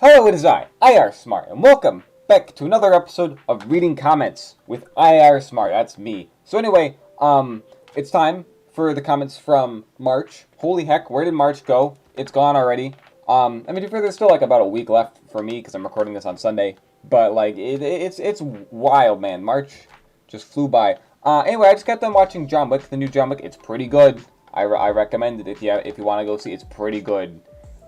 Hello, it is IARESMART, and welcome back to another episode of Reading Comments with IARESMART. That's me. So anyway, it's time for the comments from March. Holy heck, where did March go? It's gone already. I mean, there's still like about a week left for me because I'm recording this on Sunday. But like, it's wild, man. March just flew by. Anyway, I just got done watching John Wick, the new John Wick. It's pretty good. I recommend it if you want to go see. It's pretty good.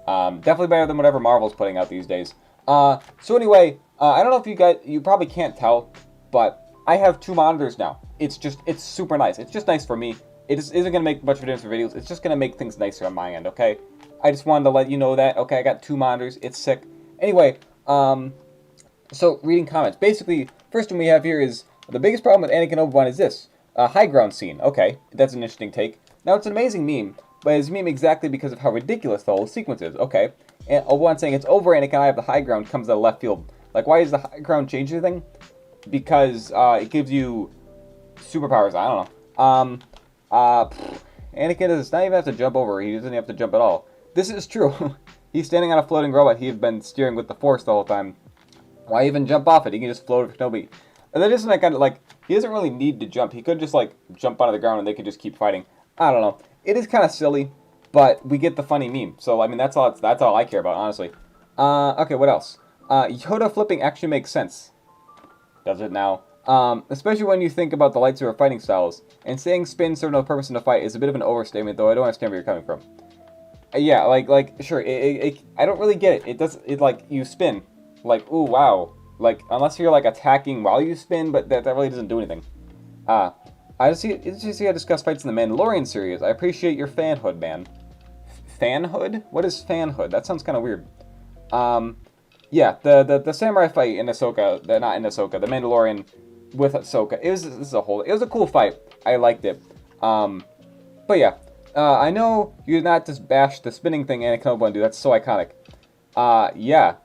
Definitely better than whatever Marvel's putting out these days. So anyway, I don't know if you probably can't tell, but I have two monitors now. It's super nice. It's just nice for me. It isn't going to make much of a difference for videos. It's just going to make things nicer on my end, okay? I just wanted to let you know that. Okay, I got two monitors. It's sick. Anyway, so reading comments. Basically, first one we have here is, the biggest problem with Anakin Obi-Wan is this. High ground scene. Okay, that's an interesting take. Now, it's an amazing meme, but it's a meme exactly because of how ridiculous the whole sequence is. Okay, and Obi-Wan saying, it's over, Anakin, I have the high ground, comes out of left field. Like, why does the high ground change anything? Because it gives you superpowers. I don't know. Anakin does not even have to jump over. He doesn't have to jump at all. This is true. He's standing on a floating robot he had been steering with the Force the whole time. Why even jump off it? He can just float with nobody. And that isn't kind of like, he doesn't really need to jump. He could just like jump onto the ground and they could just keep fighting. I don't know. It is kind of silly, but we get the funny meme. So I mean, that's all I care about, honestly. Okay, what else? Yoda flipping actually makes sense. Does it now? Especially when you think about the lightsaber fighting styles. And saying spin serve no purpose in the fight is a bit of an overstatement, though I don't understand where you're coming from. Yeah, like sure. I don't really get it. It like you spin, like ooh wow, like unless you're like attacking while you spin, but that really doesn't do anything. I just see I discuss fights in the Mandalorian series. I appreciate your fanhood, man. Fanhood? What is fanhood? That sounds kind of weird. Yeah, the samurai fight in Ahsoka, not in Ahsoka, the Mandalorian with Ahsoka. It was a cool fight. I liked it. But yeah, I know you did not just bash the spinning thing Anakin Obi-Wan do. That's so iconic. Yeah.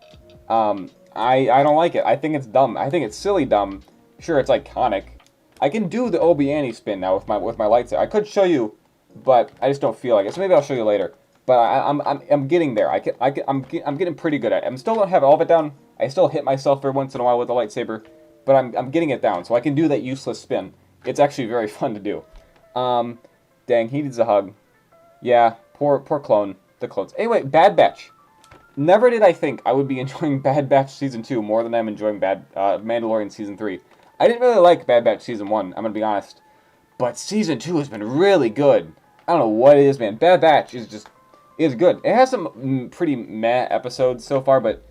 I don't like it. I think it's dumb. I think it's silly dumb. Sure, it's iconic. I can do the Obi-Wan spin now with my lightsaber. I could show you, but I just don't feel like it. So maybe I'll show you later. But I'm getting there. I'm getting pretty good at it. I still don't have all of it down. I still hit myself every once in a while with the lightsaber, but I'm getting it down. So I can do that useless spin. It's actually very fun to do. Dang, he needs a hug. Yeah, poor clone. The clones. Anyway, Bad Batch. Never did I think I would be enjoying Bad Batch Season 2 more than I'm enjoying Mandalorian Season 3. I didn't really like Bad Batch Season 1, I'm going to be honest. But Season 2 has been really good. I don't know what it is, man. Bad Batch is good. It has some pretty meh episodes so far, but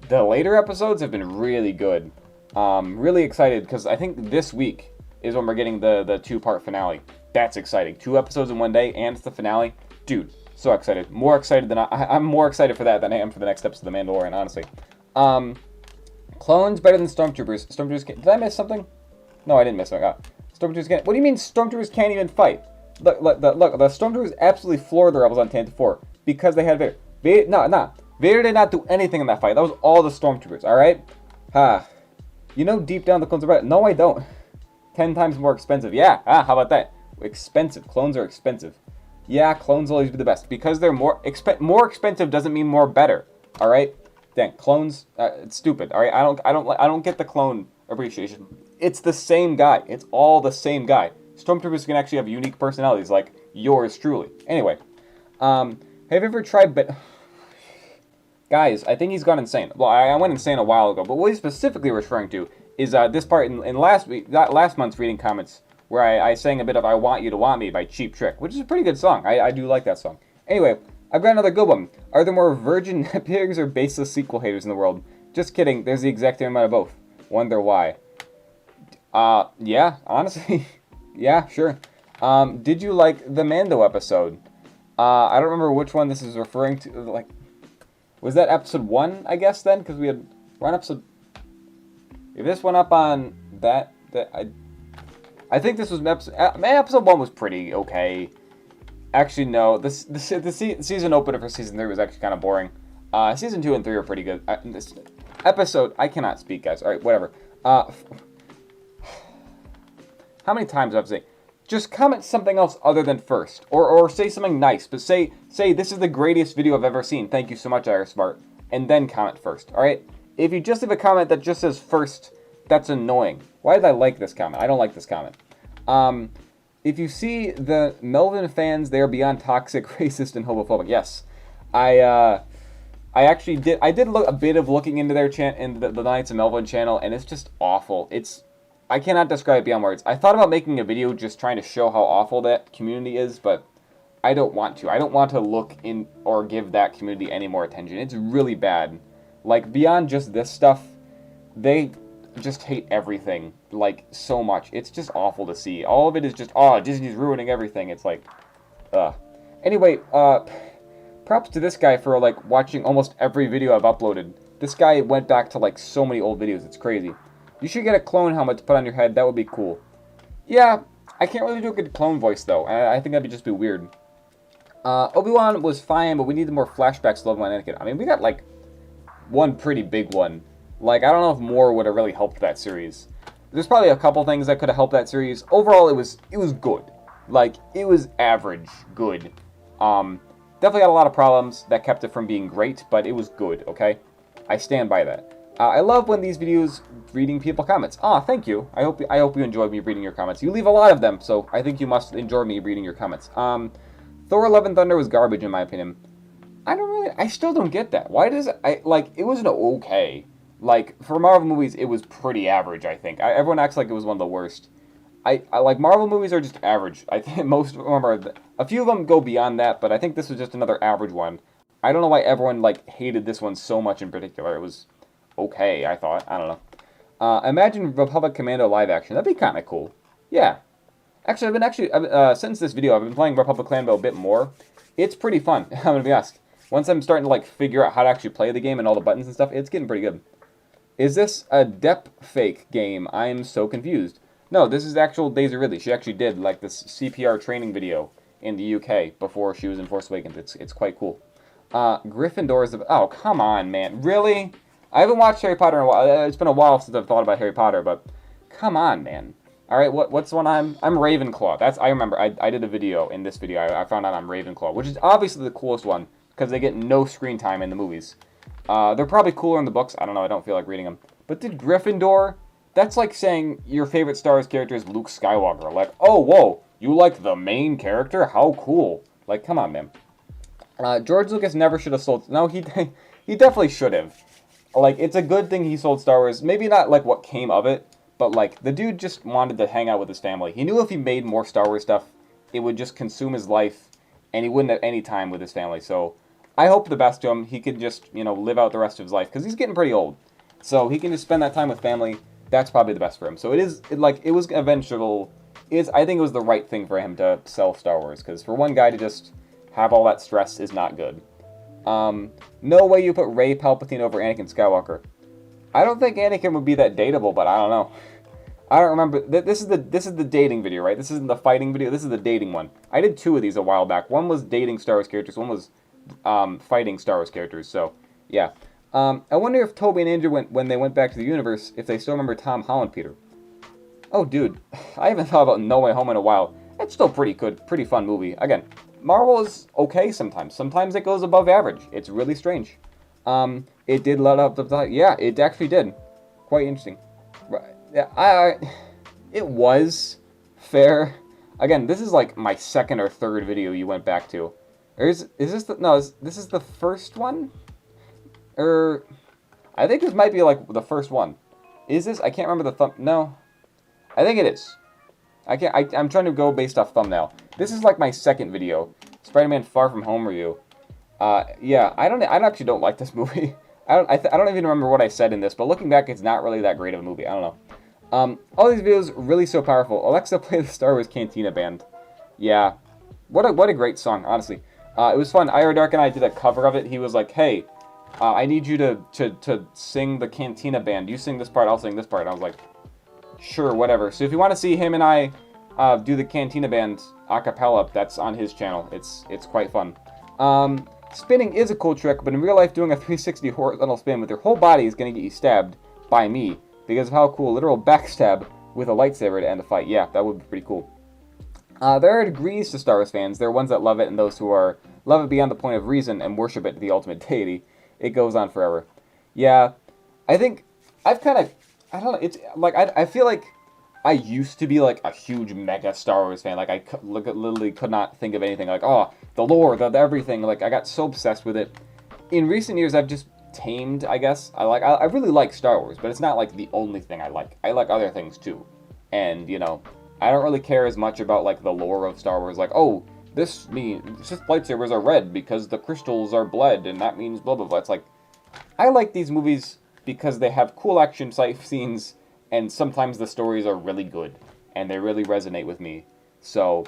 the later episodes have been really good. Really excited, because I think this week is when we're getting the two-part finale. That's exciting. 2 episodes in one day, and it's the finale. Dude, so excited. More excited than I'm more excited for that than I am for the next episode of The Mandalorian, honestly. Clones better than Stormtroopers. Did I miss something? No, I didn't miss something. Stormtroopers can't. What do you mean Stormtroopers can't even fight? Look, the Stormtroopers absolutely floored the rebels on Tantive 4 because they had Vader. Vader did not do anything in that fight. That was all the Stormtroopers, alright? You know deep down the clones are better. No, I don't. 10 times more expensive. Yeah, how about that? Expensive. Clones are expensive. Yeah, clones will always be the best. Because they're more expensive doesn't mean more better, alright? Dang, clones, it's stupid. All right, I don't get the clone appreciation. It's the same guy. It's all the same guy. Stormtroopers can actually have unique personalities, like yours truly. Anyway, have you ever tried? Guys, I think he's gone insane. Well, I went insane a while ago, but what he's specifically referring to is this part in last month's reading comments, where I sang a bit of "I Want You to Want Me" by Cheap Trick, which is a pretty good song. I do like that song. Anyway. I've got another good one. Are there more virgin pigs or baseless sequel haters in the world? Just kidding. There's the exact same amount of both. Wonder why. Yeah, honestly. Yeah, sure. Did you like the Mando episode? I don't remember which one this is referring to. Like, was that episode 1, I guess, then? Because we're on episode... If this went up on I think this was episode 1 was pretty okay. Actually, no. The season opener for Season 3 was actually kind of boring. Season 2 and 3 are pretty good. This episode... I cannot speak, guys. Alright, whatever. How many times do I have to say? Just comment something else other than first. Or say something nice. But say this is the greatest video I've ever seen. Thank you so much, IARESMART. and then comment first, alright? If you just leave a comment that just says first, that's annoying. Why did I like this comment? I don't like this comment. If you see the Melvin fans, they are beyond toxic, racist, and homophobic. Yes. I actually did. I did look a bit of looking into their in the Knights of Melvin channel, and it's just awful. I cannot describe it beyond words. I thought about making a video just trying to show how awful that community is, but I don't want to. I don't want to look in or give that community any more attention. It's really bad. Like, beyond just this stuff, they just hate everything, like, so much. It's just awful to see. All of it is just, oh, Disney's ruining everything. It's like, ugh. Anyway, props to this guy for, like, watching almost every video I've uploaded. This guy went back to, like, so many old videos. It's crazy. You should get a clone helmet to put on your head. That would be cool. Yeah, I can't really do a good clone voice, though. I think that'd just be weird. Obi-Wan was fine, but we needed more flashbacks to Obi-Wan Anakin. I mean, we got, like, one pretty big one. Like, I don't know if more would have really helped that series. There's probably a couple things that could have helped that series. Overall, it was good. Like, it was average good. Definitely had a lot of problems that kept it from being great, but it was good, okay? I stand by that. I love when these videos reading people comments. Aw, thank you. I hope you enjoyed me reading your comments. You leave a lot of them, so I think you must enjoy me reading your comments. Thor: Love and Thunder was garbage in my opinion. I still don't get that. Why does it wasn't okay. Like, for Marvel movies, it was pretty average, I think. Everyone acts like it was one of the worst. I like, Marvel movies are just average. I think most of them are, a few of them go beyond that, but I think this was just another average one. I don't know why everyone, like, hated this one so much in particular. It was okay, I thought. I don't know. Imagine Republic Commando live action. That'd be kind of cool. Yeah. Actually, since this video, I've been playing Republic Commando a bit more. It's pretty fun, I'm gonna be honest. Once I'm starting to, like, figure out how to actually play the game and all the buttons and stuff, it's getting pretty good. Is this a Depp fake game? I am so confused. No, this is actual Daisy Ridley. She actually did, like, this CPR training video in the UK before she was in Force Awakens. It's quite cool. Gryffindor is the... Oh, come on, man. Really? I haven't watched Harry Potter in a while. It's been a while since I've thought about Harry Potter, but... Come on, man. Alright, what's the one I'm Ravenclaw. I remember, I did a video in this video. I found out I'm Ravenclaw, which is obviously the coolest one, because they get no screen time in the movies. They're probably cooler in the books. I don't know. I don't feel like reading them. But did Gryffindor... That's like saying your favorite Star Wars character is Luke Skywalker. Like, oh, whoa, you like the main character? How cool. Like, come on, man. George Lucas never should have sold... No, he definitely should have. Like, it's a good thing he sold Star Wars. Maybe not, like, what came of it. But, like, the dude just wanted to hang out with his family. He knew if he made more Star Wars stuff, it would just consume his life. And he wouldn't have any time with his family. So... I hope the best to him. He could just, live out the rest of his life. Because he's getting pretty old. So he can just spend that time with family. That's probably the best for him. So it was eventual. I think it was the right thing for him to sell Star Wars. Because for one guy to just have all that stress is not good. No way you put Rey Palpatine over Anakin Skywalker. I don't think Anakin would be that dateable, but I don't know. I don't remember. This is the dating video, right? This isn't the fighting video. This is the dating one. I did 2 of these a while back. One was dating Star Wars characters. One was fighting Star Wars characters. So yeah. I wonder if Toby and Andrew when they went back to the universe, if they still remember Tom Holland Peter. Oh, dude, I haven't thought about No Way Home in a while. It's still pretty good, pretty fun movie. Again, Marvel is okay sometimes. Sometimes it goes above average. It's really strange. It did let up the... Yeah, it actually did. Quite interesting. It was fair. Again, this is like my second or third video you went back to. Is this the... No, this is the first one? I think this might be like the first one. Is this? I can't remember the thumb... No. I think it is. I'm trying to go based off thumbnail. This is like my second video. Spider-Man Far From Home review. Yeah, I actually don't like this movie. I don't even remember what I said in this, but looking back, it's not really that great of a movie. I don't know. All these videos really so powerful. Alexa, play the Star Wars Cantina Band. Yeah. What a great song, honestly. It was fun. IR Dark and I did a cover of it. He was like, hey, I need you to sing the Cantina Band. You sing this part, I'll sing this part. And I was like, sure, whatever. So if you want to see him and I do the Cantina Band a cappella, that's on his channel. It's quite fun. Spinning is a cool trick, but in real life, doing a 360 horizontal spin with your whole body is going to get you stabbed by me because of how cool a literal backstab with a lightsaber to end a fight. Yeah, that would be pretty cool. There are degrees to Star Wars fans. There are ones that love it and those who love it beyond the point of reason and worship it to the ultimate deity. it goes on forever. Yeah, I think I've kind of, I don't know, it's like, I feel like I used to be like a huge mega Star Wars fan. Like literally could not think of anything like, oh, the lore, the everything. Like I got so obsessed with it. In recent years, I've just tamed, I guess. I really like Star Wars, but it's not like the only thing I like. I like other things too. And, you know, I don't really care as much about like the lore of Star Wars. Like, oh, this means Sith lightsabers are red because the crystals are bled, and that means blah blah blah. It's like, I like these movies because they have cool action scenes, and sometimes the stories are really good, and they really resonate with me. So,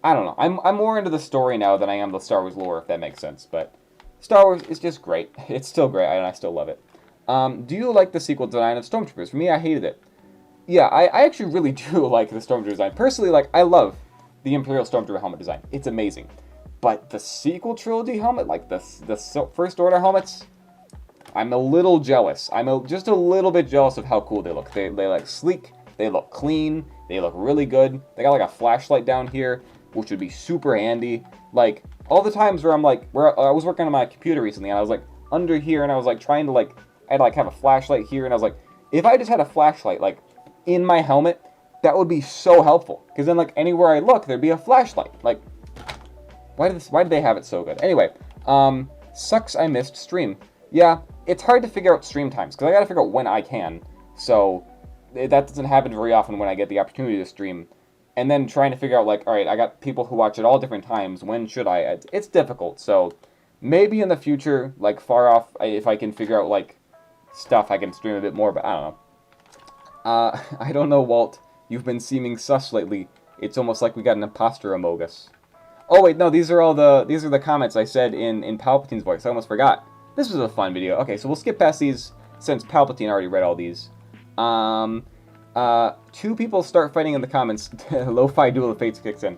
I don't know. I'm more into the story now than I am the Star Wars lore, if that makes sense. But Star Wars is just great. It's still great, and I still love it. Do you like the sequel design of Stormtroopers? For me, I hated it. Yeah, I actually really do like the Stormtrooper design. Personally, like, I love the Imperial Stormtrooper helmet design. It's amazing. But the sequel trilogy helmet, like the First Order helmets, I'm a little jealous. Just a little bit jealous of how cool they look. They look sleek, they look clean, they look really good. They got like a flashlight down here, which would be super handy. Like, all the times where I was working on my computer recently, and I was like under here, and I was like trying to I'd like have a flashlight here, and I was like, if I just had a flashlight like in my helmet, that would be so helpful. Because then like anywhere I look, there'd be a flashlight. Like, why did they have it so good? Anyway, sucks I missed stream. Yeah, it's hard to figure out stream times, because I gotta figure out when I can. So, that doesn't happen very often when I get the opportunity to stream. And then trying to figure out, like, alright, I got people who watch at all different times, when should I? It's difficult, so maybe in the future, like, far off, if I can figure out, like, stuff, I can stream a bit more, but I don't know. I don't know, Walt. You've been seeming sus lately. It's almost like we got an imposter among us. Oh, wait, no, these are the comments I said in Palpatine's voice. I almost forgot. This was a fun video. Okay, so we'll skip past these, since Palpatine already read all these. Two people start fighting in the comments. Lo-fi Duel of Fates kicks in.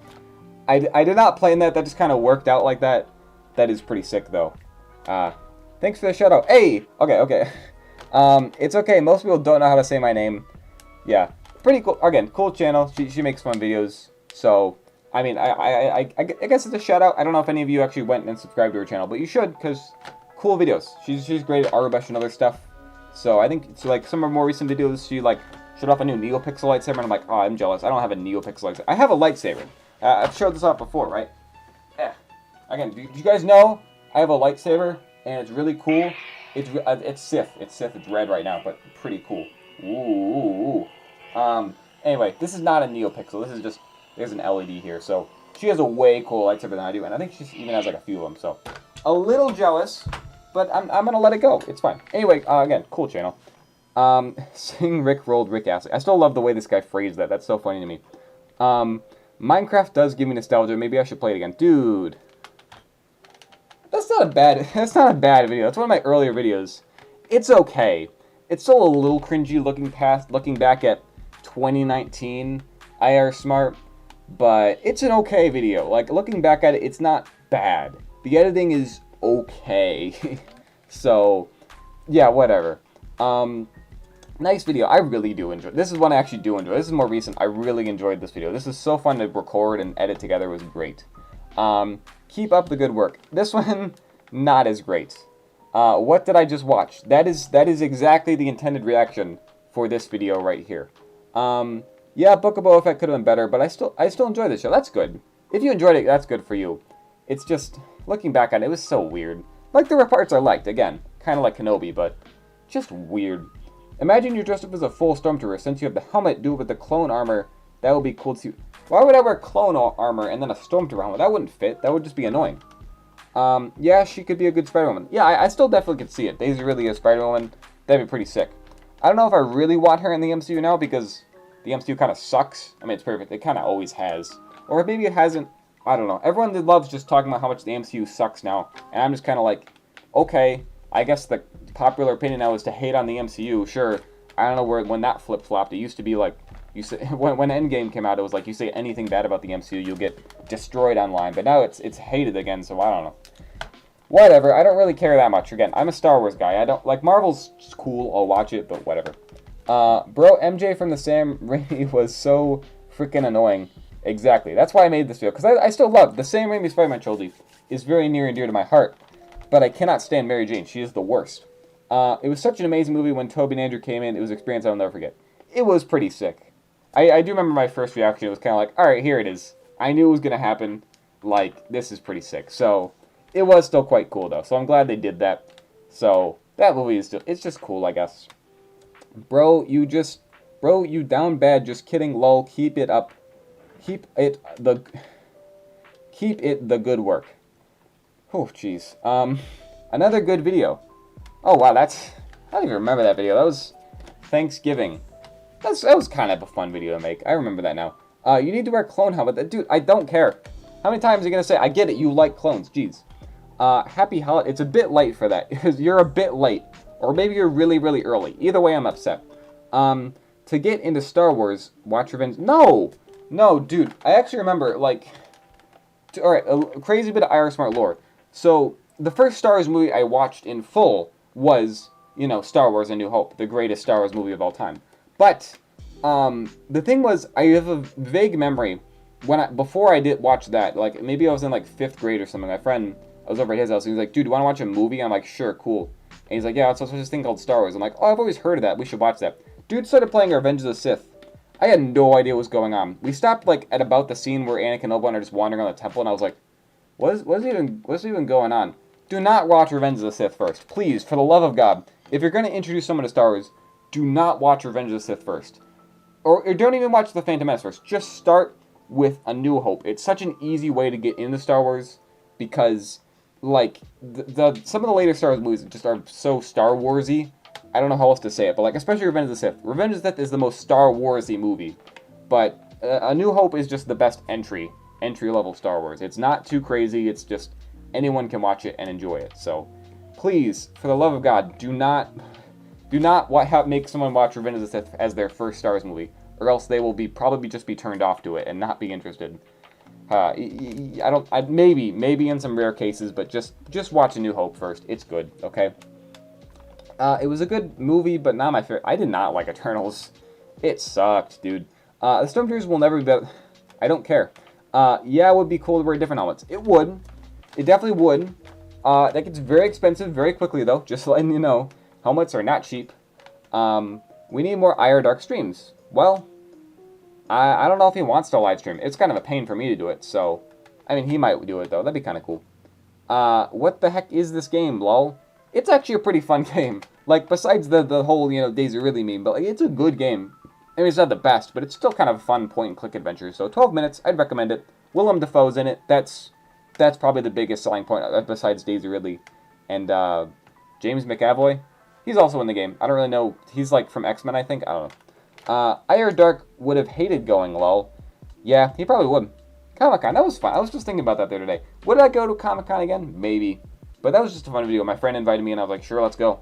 I did not plan that. That just kind of worked out like that. That is pretty sick, though. Thanks for the shout-out. Hey! Okay. It's okay. Most people don't know how to say my name. Yeah. Pretty cool. Again, cool channel. She makes fun videos. So, I mean, I guess it's a shout-out. I don't know if any of you actually went and subscribed to her channel, but you should, because cool videos. She's great at Arabesh and other stuff. So, I think, so like, some of her more recent videos, she, like, showed off a new NeoPixel lightsaber, and I'm like, oh, I'm jealous. I don't have a NeoPixel lightsaber. I have a lightsaber. I've showed this off before, right? Yeah. Again, do you guys know I have a lightsaber, and it's really cool? It's Sith. It's red right now, but pretty cool. Ooh. Anyway, this is not a NeoPixel. This is just, there's an LED here. So, she has a way cool lightsaber than I do, and I think she even has like a few of them. So, a little jealous, but I'm gonna let it go. It's fine. Anyway, again, cool channel. Sing Rick rolled Rick Astley. I still love the way this guy phrased that. That's so funny to me. Minecraft does give me nostalgia. Maybe I should play it again. Dude. That's not a bad video. That's one of my earlier videos. It's okay. It's still a little cringy looking back at 2019 IARESMART, but it's an okay video. Like, looking back at it, it's not bad. The editing is okay. So, yeah, whatever. Nice video. I really do enjoy. This is one I actually do enjoy. This is more recent. I really enjoyed this video. This is so fun to record and edit together. It was great. Keep up the good work. This one, not as great. What did I just watch? That is exactly the intended reaction for this video right here. Yeah, Book of Boba Fett could have been better, but I still enjoy the show. That's good. If you enjoyed it, that's good for you. It's just, looking back on it, it was so weird. Like, there were parts I liked, again, kind of like Kenobi, but just weird. Imagine you're dressed up as a full Stormtrooper. Since you have the helmet, do it with the clone armor. That would be cool to see. Why would I wear clone armor and then a Stormtrooper helmet? That wouldn't fit. That would just be annoying. Yeah, she could be a good Spider-Woman. Yeah, I still definitely could see it. Daisy Ridley as Spider-Woman, that'd be pretty sick. I don't know if I really want her in the MCU now, because the MCU kind of sucks. I mean, it's perfect. It kind of always has. Or maybe it hasn't. I don't know. Everyone loves just talking about how much the MCU sucks now. And I'm just kind of like, okay, I guess the popular opinion now is to hate on the MCU. Sure, I don't know when that flip-flopped. It used to be like, you say, when Endgame came out, it was like, you say anything bad about the MCU, you'll get destroyed online. But now it's hated again, so I don't know. Whatever, I don't really care that much. Again, I'm a Star Wars guy. I don't, like, Marvel's just cool, I'll watch it, but whatever. Bro, MJ from the Sam Raimi was so freaking annoying. Exactly, that's why I made this video, because I still love, the Sam Raimi Spider-Man trilogy is very near and dear to my heart. but I cannot stand Mary Jane. She is the worst. It was such an amazing movie when Toby and Andrew came in. It was an experience I'll never forget. It was pretty sick. I do remember my first reaction. It was kind of like, all right, here it is. I knew it was going to happen. Like, this is pretty sick. So, it was still quite cool, though. So, I'm glad they did that. So, that movie is still, it's just cool, I guess. Bro, you down bad. Just kidding, lol. Keep it up. Keep it the good work. Oh, jeez. Another good video. Oh, wow, I don't even remember that video. That was Thanksgiving. That was kind of a fun video to make. I remember that now. You need to wear a clone helmet. Dude, I don't care. How many times are you going to say, I get it, you like clones. Jeez. Happy holiday. It's a bit late for that. Because you're a bit late. Or maybe you're really, really early. Either way, I'm upset. To get into Star Wars, watch Revenge. No! No, dude. I actually remember, like... Alright, a crazy bit of IARESMART lore. So, the first Star Wars movie I watched in full was, you know, Star Wars A New Hope. The greatest Star Wars movie of all time. But, the thing was, I have a vague memory before I did watch that, like, maybe I was in, like, 5th grade or something. My friend, I was over at his house, and he was like, dude, do you want to watch a movie? I'm like, sure, cool. And he's like, yeah, so there's this thing called Star Wars. I'm like, oh, I've always heard of that. We should watch that. Dude started playing Revenge of the Sith. I had no idea what was going on. We stopped, like, at about the scene where Anakin and Obi-Wan are just wandering around the temple, and I was like, what's even going on? Do not watch Revenge of the Sith first. Please, for the love of God. If you're going to introduce someone to Star Wars, do not watch Revenge of the Sith first. Or don't even watch The Phantom Menace first. Just start with A New Hope. It's such an easy way to get into Star Wars because, like, some of the later Star Wars movies just are so Star Wars-y. I don't know how else to say it, but, like, especially Revenge of the Sith. Revenge of the Sith is the most Star Wars-y movie, but A New Hope is just the best entry-level Star Wars. It's not too crazy. It's just anyone can watch it and enjoy it. So, please, for the love of God, do not make someone watch Revenge of the Sith as their first Star Wars movie, or else they will probably just be turned off to it and not be interested. Maybe in some rare cases, but just watch A New Hope first. It's good, okay? It was a good movie, but not my favorite. I did not like Eternals. It sucked, dude. The Stormtroopers will never be better. I don't care. Yeah, it would be cool to wear different helmets. It would. It definitely would. That gets very expensive very quickly, though. Just letting you know. Helmets are not cheap. We need more IR Dark streams. Well, I don't know if he wants to live stream. It's kind of a pain for me to do it, so... I mean, he might do it, though. That'd be kind of cool. What the heck is this game, lol? It's actually a pretty fun game. Like, besides the whole, you know, Daisy Ridley meme, but like, it's a good game. I mean, it's not the best, but it's still kind of a fun point-and-click adventure. So, 12 minutes, I'd recommend it. Willem Dafoe's in it. That's probably the biggest selling point, besides Daisy Ridley. And, James McAvoy, he's also in the game. I don't really know. He's, like, from X-Men, I think. I don't know. IR Dark would have hated going, lol. Yeah, he probably would. Comic-Con, that was fun. I was just thinking about that the other day. Would I go to Comic-Con again? Maybe. But that was just a fun video. My friend invited me, and I was like, sure, let's go.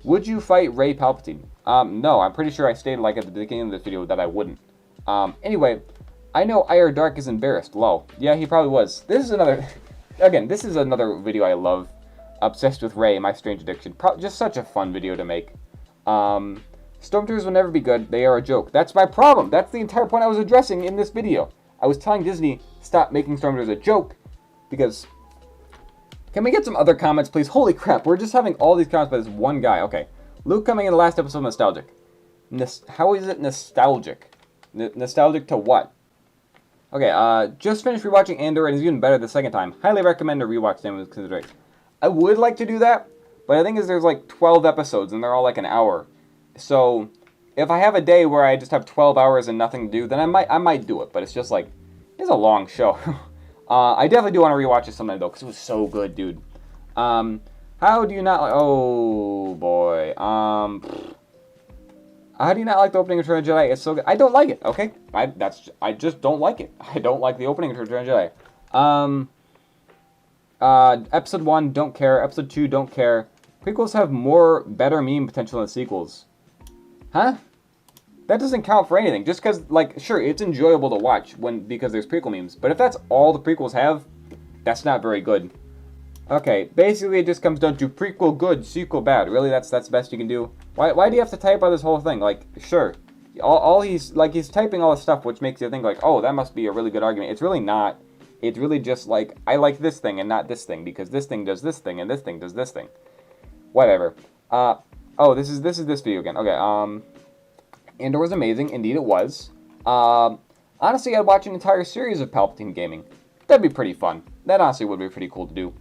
Would you fight Rey Palpatine? No, I'm pretty sure I stated, like, at the beginning of this video that I wouldn't. Anyway, I know IR Dark is embarrassed. Lol. Yeah, he probably was. This is another... Again, this is another video I love. Obsessed with Rey, My Strange Addiction. Just such a fun video to make. Stormtroopers will never be good. They are a joke. That's my problem. That's the entire point I was addressing in this video. I was telling Disney, stop making Stormtroopers a joke. Because... Can we get some other comments, please? Holy crap, we're just having all these comments by this one guy. Okay. Luke coming in the last episode, nostalgic. How is it nostalgic? Nostalgic to what? Okay, just finished rewatching Andor and it's even better the second time. Highly recommend a rewatch them with consideration. I would like to do that, but I think there's like 12 episodes and they're all like an hour. So, if I have a day where I just have 12 hours and nothing to do, then I might do it, but it's just like, it's a long show. I definitely do want to rewatch it sometime, though, because it was so good, dude. How do you not like... Oh, boy. How do you not like the opening of Return of the Jedi? It's so good. I don't like it, okay? I just don't like it. I don't like the opening of Return of the Jedi. Episode 1, don't care. Episode 2, don't care. Prequels have better meme potential than sequels. Huh? That doesn't count for anything. Just because, like, sure, it's enjoyable to watch because there's prequel memes. But if that's all the prequels have, that's not very good. Okay, basically it just comes down to prequel good, sequel bad. Really, that's the best you can do? Why do you have to type out this whole thing? Like, sure. He's typing all this stuff, which makes you think, like, oh, that must be a really good argument. It's really not. It's really just like, I like this thing and not this thing, because this thing does this thing and this thing does this thing. Whatever. Oh, this is this video again. Okay, Andor was amazing. Indeed it was. Honestly, I'd watch an entire series of Palpatine gaming. That'd be pretty fun. That honestly would be pretty cool to do.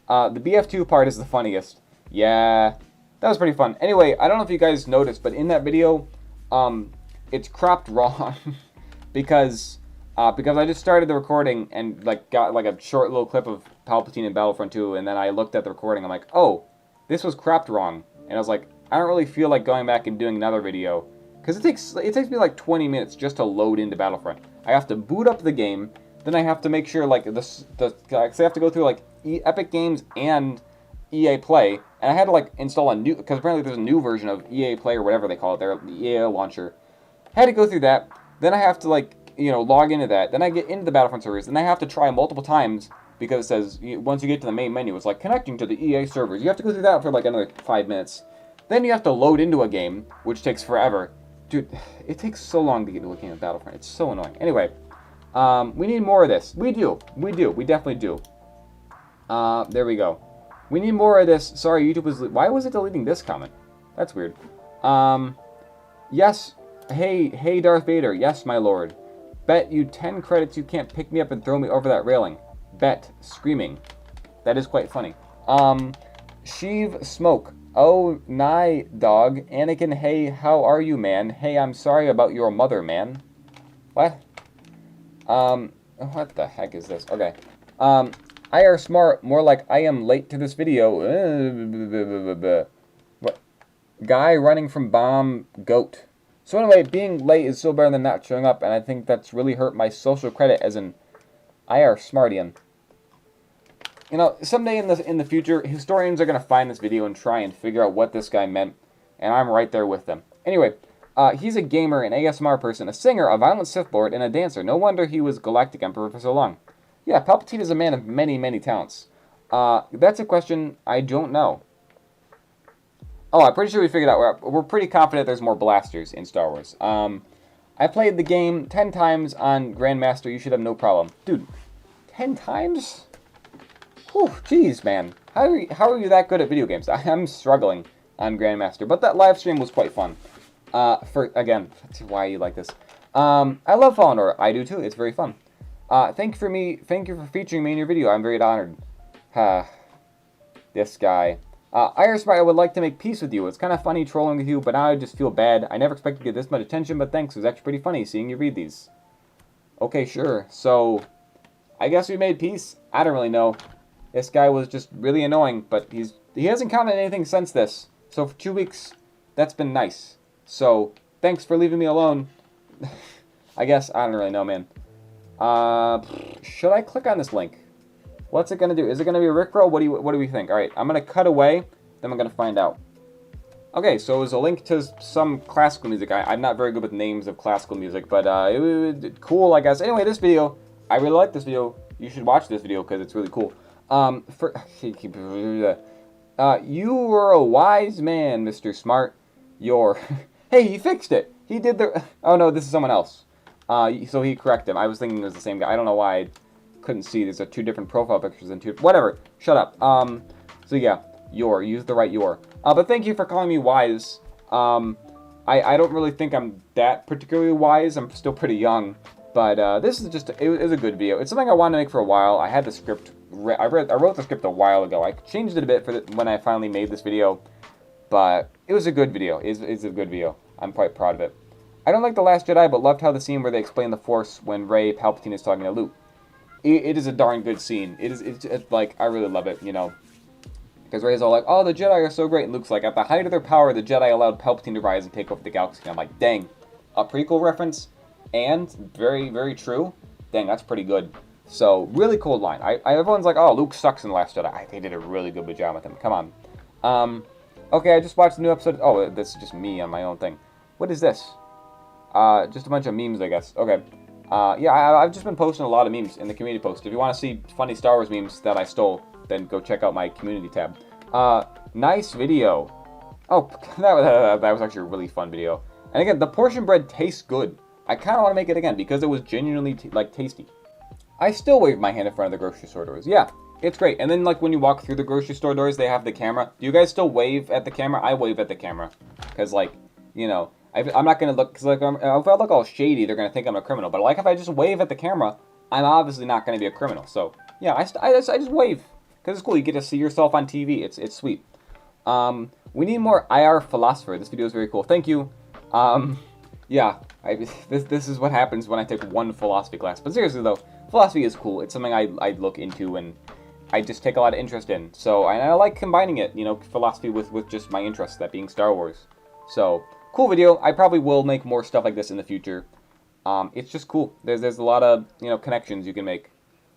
The BF2 part is the funniest. Yeah, that was pretty fun. Anyway, I don't know if you guys noticed, but in that video, it's cropped wrong because I just started the recording and got a short little clip of Palpatine in Battlefront 2, and then I looked at the recording. I'm like, oh, this was cropped wrong, and I was like, I don't really feel like going back and doing another video because it takes me like 20 minutes just to load into Battlefront. I have to boot up the game, then I have to make sure I have to go through Epic Games and EA Play, and I had to install a new, because apparently there's a new version of EA Play or whatever they call it, the EA launcher. I had to go through that. Then I have to log into that. Then I get into the Battlefront servers, and I have to try multiple times because it says once you get to the main menu, it's like connecting to the EA servers. You have to go through that for another 5 minutes. Then you have to load into a game, which takes forever. Dude, it takes so long to get into a game of Battlefront. It's so annoying. Anyway, we need more of this. We do. We definitely do. There we go. We need more of this. Sorry, YouTube was... Why was it deleting this comment? That's weird. Yes. Hey, Darth Vader. Yes, my lord. Bet you 10 credits you can't pick me up and throw me over that railing. Bet. Screaming. That is quite funny. Sheev Smoke. Oh, nigh, dog. Anakin, hey, how are you, man? Hey, I'm sorry about your mother, man. What? What the heck is this? Okay. IARESMART, more like I am late to this video. What? Guy running from bomb, goat. So anyway, being late is still better than not showing up, and I think that's really hurt my social credit as an IARESMARTian. You know, someday in the future, historians are going to find this video and try and figure out what this guy meant, and I'm right there with them. Anyway, he's a gamer, an ASMR person, a singer, a violent Sith Lord, and a dancer. No wonder he was Galactic Emperor for so long. Yeah, Palpatine is a man of many, many talents. That's a question I don't know. Oh, I'm pretty sure we figured out. We're pretty confident there's more blasters in Star Wars. I played the game 10 times on Grandmaster. You should have no problem. Dude, 10 times? Whew, jeez, man. How are you that good at video games? I'm struggling on Grandmaster, but that live stream was quite fun. Again, why you like this. I love Fallen Order. I do too. It's very fun. Thank you for featuring me in your video. I'm very honored. This guy. IARESMART, I would like to make peace with you. It's kind of funny trolling with you, but now I just feel bad. I never expected to get this much attention, but thanks. It was actually pretty funny seeing you read these. Okay, sure. So, I guess we made peace? I don't really know. This guy was just really annoying, but he hasn't commented anything since this. So for 2 weeks, that's been nice. So, thanks for leaving me alone. I guess, I don't really know, man. Should I click on this link? What's it going to do? Is it going to be a Rickroll? What do we think? Alright, I'm going to cut away, then I'm going to find out. Okay, so it was a link to some classical music. I'm not very good with names of classical music, but it was cool, I guess. Anyway, this video, I really like this video. You should watch this video because it's really cool. You were a wise man, Mr. Smart. Hey, he fixed it. He did the... Oh, no, this is someone else. So he corrected him. I was thinking it was the same guy. I don't know why I couldn't see. There's two different profile pictures and two... Whatever. Shut up. So yeah, use the right your. But thank you for calling me wise. I don't really think I'm that particularly wise. I'm still pretty young. But this is just... It was a good video. It's something I wanted to make for a while. I had the script... I wrote the script a while ago. I changed it a bit when I finally made this video. But it was a good video. It's a good video. I'm quite proud of it. I don't like The Last Jedi, but loved how the scene where they explain the Force when Rey Palpatine is talking to Luke. It is a darn good scene. It's like, I really love it, you know. Because Rey's all like, oh, the Jedi are so great. And Luke's like, at the height of their power, the Jedi allowed Palpatine to rise and take over the galaxy. And I'm like, dang. A prequel reference, and very, very true. Dang, that's pretty good. So, really cool line. Everyone's like, oh, Luke sucks in The Last Jedi. They did a really good job with him. Come on. Okay, I just watched the new episode. Oh, this is just me on my own thing. What is this? Just a bunch of memes, I guess. Okay. Yeah, I've just been posting a lot of memes in the community post. If you want to see funny Star Wars memes that I stole, then go check out my community tab. Nice video. Oh, that was actually a really fun video. And again, the portion bread tastes good. I kind of want to make it again because it was genuinely tasty. I still wave my hand in front of the grocery store doors. Yeah, it's great. And then, like, when you walk through the grocery store doors, they have the camera. Do you guys still wave at the camera? I wave at the camera. Because, like, you know, I'm not going to look... Because, like, if I look all shady, they're going to think I'm a criminal. But, like, if I just wave at the camera, I'm obviously not going to be a criminal. So, yeah, I just wave. Because it's cool. You get to see yourself on TV. It's sweet. We need more IR philosopher. This video is very cool. Thank you. Yeah, this is what happens when I take one philosophy class. But seriously, though, philosophy is cool. It's something I look into and I just take a lot of interest in. So, and I like combining it, you know, philosophy with just my interests, that being Star Wars. So, cool video. I probably will make more stuff like this in the future. It's just cool. There's a lot of, you know, connections you can make.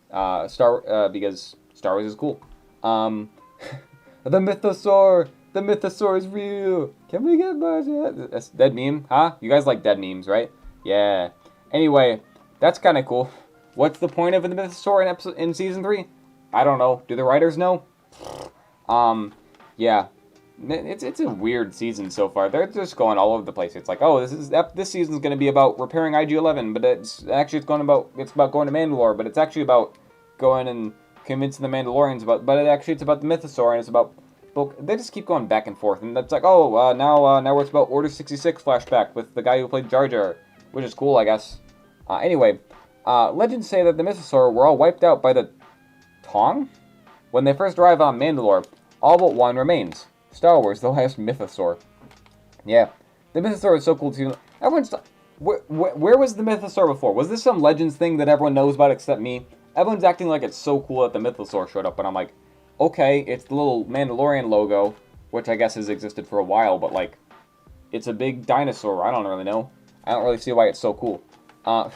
Because Star Wars is cool. The Mythosaur! The Mythosaur is real! Can we get budget? That's dead meme, huh? You guys like dead memes, right? Yeah. Anyway, that's kind of cool. What's the point of the Mythosaur in Season 3? I don't know. Do the writers know? Yeah. It's a weird season so far. They're just going all over the place. It's like, oh, this season's going to be about repairing IG-11, but it's about going to Mandalore, but it's actually about going and convincing the Mandalorians it's about the Mythosaur, and it's about... They just keep going back and forth, and it's like, oh, now it's about Order 66 flashback with the guy who played Jar Jar, which is cool, I guess. Anyway, legends say that the Mythosaur were all wiped out by the Tong? When they first arrive on Mandalore, all but one remains. Star Wars, the last Mythosaur. Yeah, the Mythosaur is so cool too. Everyone's... Where was the Mythosaur before? Was this some Legends thing that everyone knows about except me? Everyone's acting like it's so cool that the Mythosaur showed up, and I'm like, okay, it's the little Mandalorian logo, which I guess has existed for a while, but, like, it's a big dinosaur. I don't really know. I don't really see why it's so cool. Huh?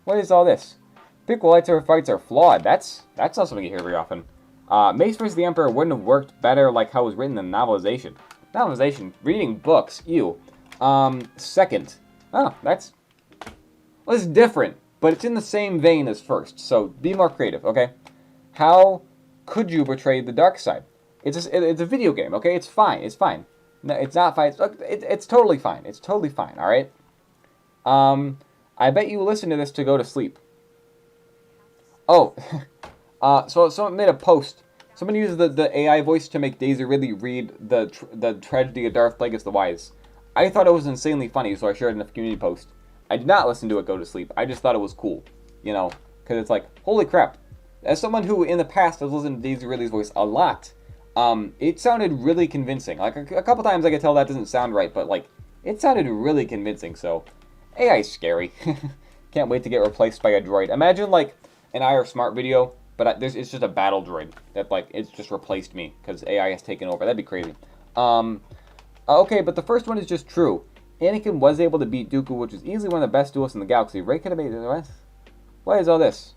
What is all this? Prequel lightsaber fights are flawed. That's not something you hear very often. Mace vs. the Emperor wouldn't have worked better like how it was written in the novelization. Novelization? Reading books. Ew. Second. Oh, that's... Well, it's different. But it's in the same vein as first, so be more creative, okay? How could you portray the dark side? It's a video game, okay? It's fine. It's fine. No, it's not fine. It's totally fine. It's totally fine, all right? I bet you listen to this to go to sleep. Oh, so someone made a post. Someone used the AI voice to make Daisy Ridley read the Tragedy of Darth Plagueis the Wise. I thought it was insanely funny, so I shared it in a community post. I did not listen to it go to sleep. I just thought it was cool, you know, because it's like, holy crap. As someone who in the past has listened to Daisy Ridley's voice a lot, it sounded really convincing. Like, a couple times I could tell that doesn't sound right, but, like, it sounded really convincing, so AI's scary. Can't wait to get replaced by a droid. Imagine, like, an IARESMART video, but it's just a battle droid that, like, it's just replaced me because AI has taken over. That'd be crazy. Okay, but the first one is just true. Anakin was able to beat Dooku, which is easily one of the best duelists in the galaxy. Rey could have made it. What is all this?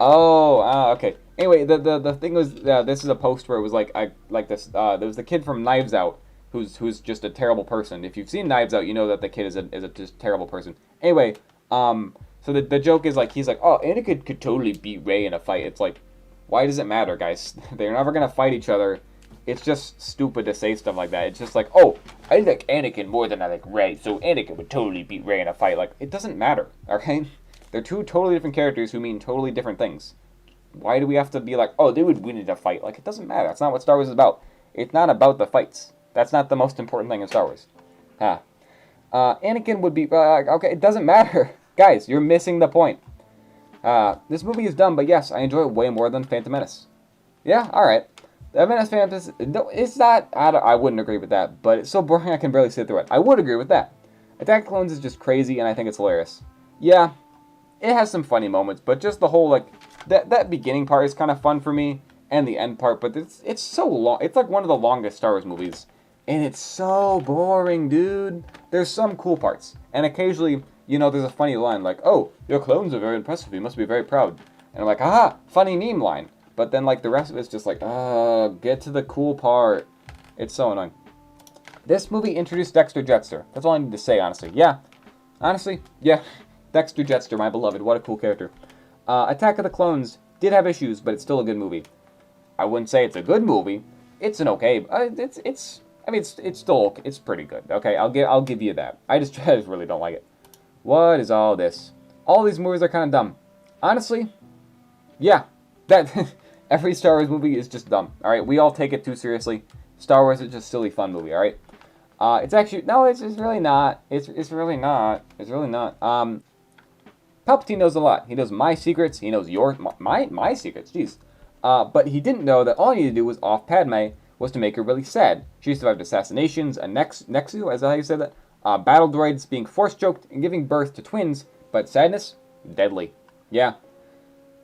Oh, okay. Anyway, the thing was, this is a post where it was like this. There was the kid from Knives Out, who's just a terrible person. If you've seen Knives Out, you know that the kid is a just terrible person. Anyway, so the joke is like, he's like, oh, Anakin could totally beat Rey in a fight. It's like, why does it matter, guys? They're never gonna fight each other. It's just stupid to say stuff like that. It's just like, oh, I like Anakin more than I like Rey, so Anakin would totally beat Rey in a fight. Like, it doesn't matter, okay? They're two totally different characters who mean totally different things. Why do we have to be like, oh, they would win in a fight? Like, it doesn't matter. That's not what Star Wars is about. It's not about the fights. That's not the most important thing in Star Wars. Anakin would be... okay, it doesn't matter. Guys, you're missing the point. This movie is dumb, but yes, I enjoy it way more than Phantom Menace. Yeah, alright. The Menace Phantom... It's not... I wouldn't agree with that, but it's so boring I can barely sit through it. I would agree with that. Attack of the Clones is just crazy, and I think it's hilarious. Yeah, it has some funny moments, but just the whole, like... That beginning part is kind of fun for me, and the end part, but it's so long. It's like one of the longest Star Wars movies, and it's so boring, dude. There's some cool parts, and occasionally, you know, there's a funny line like, oh, your clones are very impressive, you must be very proud. And I'm like, aha, funny meme line. But then, like, the rest of it's just like, get to the cool part. It's so annoying. This movie introduced Dexter Jettster. That's all I need to say, honestly. Yeah. Honestly, yeah. Dexter Jettster, my beloved. What a cool character. Attack of the Clones did have issues, but it's still a good movie. I wouldn't say it's a good movie. It's an okay... I mean, it's still okay. It's pretty good. Okay, I'll give you that. I just really don't like it. What is all this? all these movies are kind of dumb. Honestly, yeah, that every Star Wars movie is just dumb. All right, we all take it too seriously. Star Wars is just a silly fun movie. All right, it's actually no, it's really not. It's really not. It's really not. Palpatine knows a lot. He knows my secrets. He knows my secrets. Jeez. But he didn't know that all he needed to do was off Padme was to make her really sad. She survived assassinations, a Nexu, is that how you say that? Battle droids, being force choked, and giving birth to twins. But sadness, deadly. Yeah.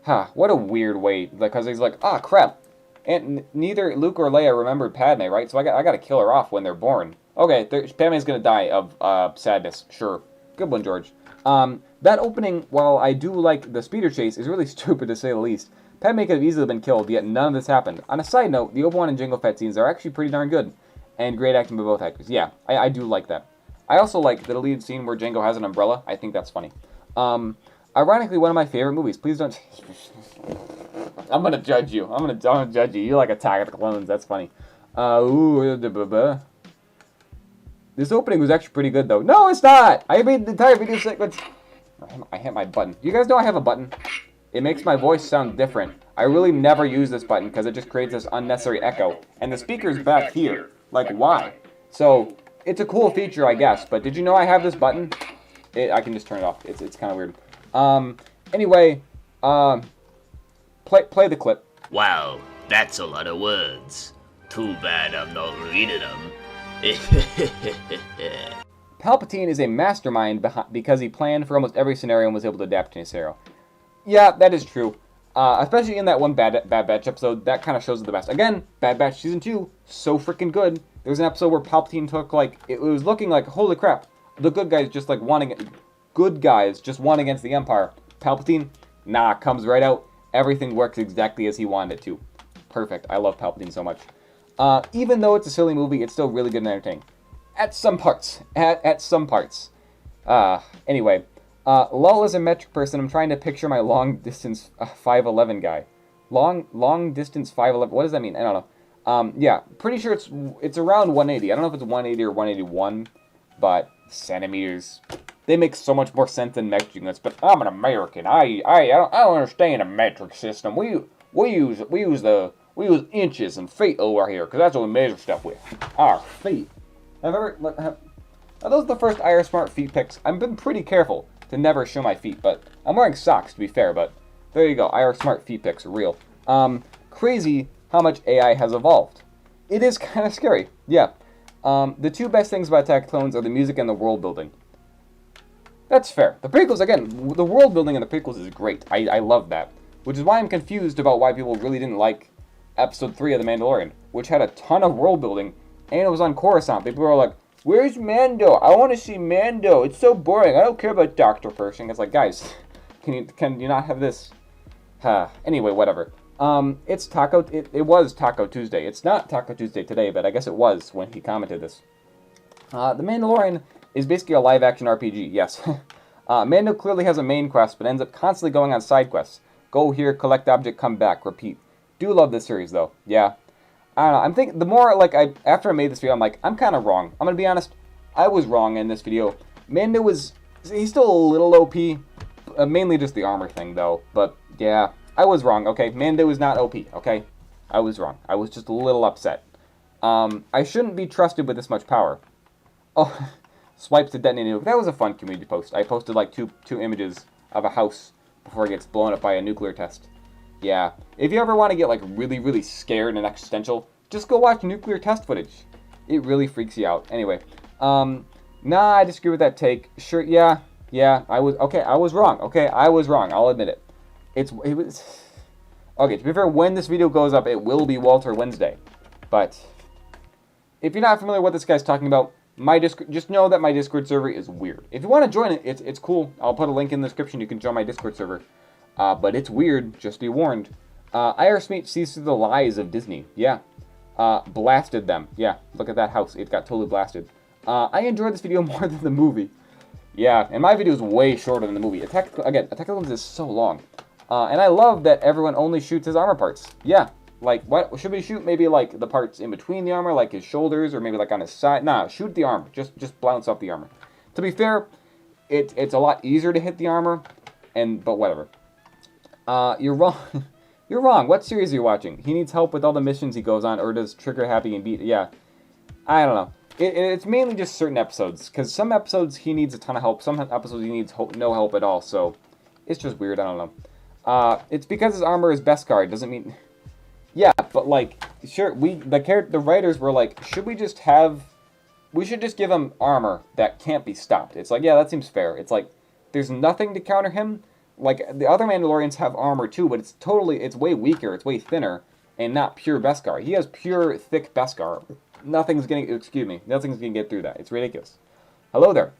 Huh, what a weird way. Because he's like, ah, crap. And neither Luke or Leia remembered Padme, right? So I got to kill her off when they're born. Okay, Padme's going to die of sadness. Sure. Good one, George. That opening, while I do like the speeder chase, is really stupid to say the least. Padme could have easily been killed, yet none of this happened. On a side note, the Obi-Wan and Jango Fett scenes are actually pretty darn good. And great acting by both actors. Yeah, I do like that. I also like the deleted scene where Jango has an umbrella. I think that's funny. Ironically, one of my favorite movies. Please don't... I'm gonna judge you. I'm gonna judge you. You like Attack of the Clones. That's funny. This opening was actually pretty good, though. No, it's not! I made the entire video sequence... I hit my button. You guys know I have a button? It makes my voice sound different. I really never use this button because it just creates this unnecessary echo. And the speaker's back here. Like, why? So, it's a cool feature, I guess. But did you know I have this button? I can just turn it off. It's kind of weird. Anyway, play the clip. Wow, that's a lot of words. Too bad I'm not reading them. Palpatine is a mastermind because he planned for almost every scenario and was able to adapt to any scenario. Yeah, that is true. Especially in that one Bad Batch episode, that kind of shows it the best. Again, Bad Batch Season 2, so freaking good. There was an episode where Palpatine took, like, it was looking like, holy crap, the good guys just, like, won against the Empire. Palpatine, nah, comes right out. Everything works exactly as he wanted it to. Perfect. I love Palpatine so much. Even though it's a silly movie, it's still really good and entertaining. At some parts. At some parts. Anyway. Lol is a metric person. I'm trying to picture my long-distance 5'11 guy. Long-distance 5'11. What does that mean? I don't know. Yeah, pretty sure it's around 180. I don't know if it's 180 or 181, but centimeters. They make so much more sense than metric units. But I'm an American. I don't understand a metric system. We use inches and feet over here because that's what we measure stuff with. Our feet. Are those the first IARESMART feet pics? I've been pretty careful to never show my feet, but I'm wearing socks to be fair, but there you go. IARESMART feet pics are real. Crazy how much AI has evolved. It is kind of scary, yeah. The two best things about Attack of the Clones are the music and the world building. That's fair. The prequels, again, the world building in the prequels is great. I love that. Which is why I'm confused about why people really didn't like Episode 3 of The Mandalorian, which had a ton of world building, and it was on Coruscant. People were like, where's Mando? I want to see Mando. It's so boring. I don't care about Dr. Pershing. It's like, guys, can you not have this? Anyway, whatever. It's Taco. It was Taco Tuesday. It's not Taco Tuesday today, but I guess it was when he commented this. The Mandalorian is basically a live-action RPG. Yes. Mando clearly has a main quest, but ends up constantly going on side quests. Go here, collect object, come back, repeat. Do love this series though. Yeah. I don't know. I'm thinking the more after I made this video, I'm like, I'm kind of wrong. I'm gonna be honest. I was wrong in this video. Mando he's still a little OP, mainly just the armor thing though. But yeah, I was wrong. Okay, Mando is not OP. Okay, I was wrong. I was just a little upset. I shouldn't be trusted with this much power. Oh, swipes to detonate nuke. That was a fun community post. I posted like two images of a house before it gets blown up by a nuclear test. Yeah, if you ever want to get like really, really scared and existential, just go watch nuclear test footage. It really freaks you out. Anyway, nah, I disagree with that take. Sure, yeah, I was wrong. Okay, I was wrong. I'll admit it. It was okay. To be fair, when this video goes up, it will be Walter Wednesday. But if you're not familiar with what this guy's talking about, just know that my Discord server is weird. If you want to join it, it's cool. I'll put a link in the description. You can join my Discord server. But it's weird, just be warned. IARESMART sees through the lies of Disney. Yeah. Blasted them. Yeah, look at that house. It got totally blasted. I enjoyed this video more than the movie. Yeah, and my video is way shorter than the movie. Attack of the Clones is so long. And I love that everyone only shoots his armor parts. Yeah. Like, what should we shoot? Maybe, like, the parts in between the armor, like his shoulders, or maybe, like, on his side? Nah, shoot the armor. Just bounce off the armor. To be fair, it's a lot easier to hit the armor. But whatever. You're wrong. You're wrong. What series are you watching? He needs help with all the missions he goes on, or does Trigger happy and beat? Yeah, I don't know. It's mainly just certain episodes, because some episodes he needs a ton of help, some episodes he needs no help at all. So it's just weird. I don't know. It's because his armor is Beskar. It doesn't mean. Yeah, but like, sure, the writers were like, we should just give him armor that can't be stopped. It's like, yeah, that seems fair. It's like, there's nothing to counter him. Like, the other Mandalorians have armor too, but it's way weaker, it's way thinner, and not pure Beskar. He has pure, thick Beskar. Nothing's gonna get through that. It's ridiculous. Hello there.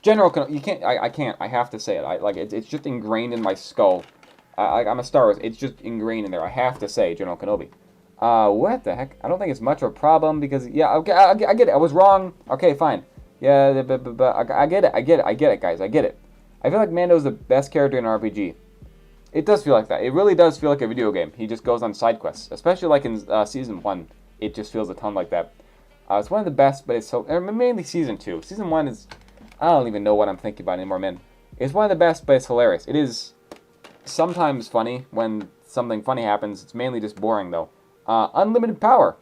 General, you can't, I can't, I have to say it. It's just ingrained in my skull. I'm a Star Wars, it's just ingrained in there. I have to say, General Kenobi. What the heck? I don't think it's much of a problem, because, yeah, okay, I get it, I was wrong. Okay, fine. Yeah, but I get it, guys, I get it. I feel like Mando's the best character in an RPG. It does feel like that. It really does feel like a video game. He just goes on side quests, especially like in Season 1. It just feels a ton like that. It's one of the best, but it's so... mainly Season 2. Season 1 is... I don't even know what I'm thinking about anymore, man. It's one of the best, but it's hilarious. It is sometimes funny when something funny happens. It's mainly just boring, though. Unlimited power.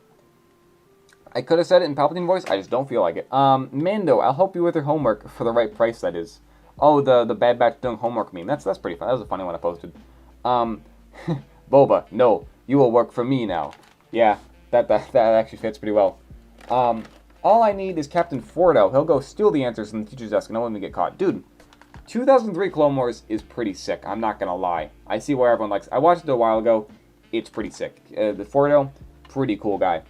I could have said it in Palpatine voice. I just don't feel like it. Mando, I'll help you with your homework for the right price, that is. Oh, the Bad Batch doing homework meme. That's pretty fun. That was a funny one I posted. Boba, no, you will work for me now. Yeah, that actually fits pretty well. All I need is Captain Fordo. He'll go steal the answers from the teacher's desk and no one will get caught. Dude, 2003 Clone Wars is pretty sick. I'm not gonna lie. I see why everyone likes. I watched it a while ago. It's pretty sick. The Fordo, pretty cool guy.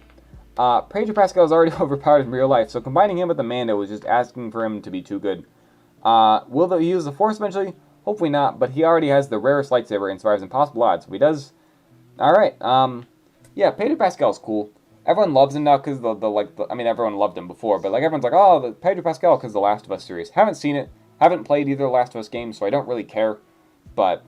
Pedro Pascal is already overpowered in real life, so combining him with the Mando was just asking for him to be too good. Will he use the Force eventually? Hopefully not, but he already has the rarest lightsaber and survives impossible odds. So he does. Alright, yeah, Pedro Pascal's cool. Everyone loves him now because I mean, everyone loved him before, but like everyone's like, oh, the Pedro Pascal because the Last of Us series. Haven't seen it, haven't played either Last of Us games, so I don't really care. But,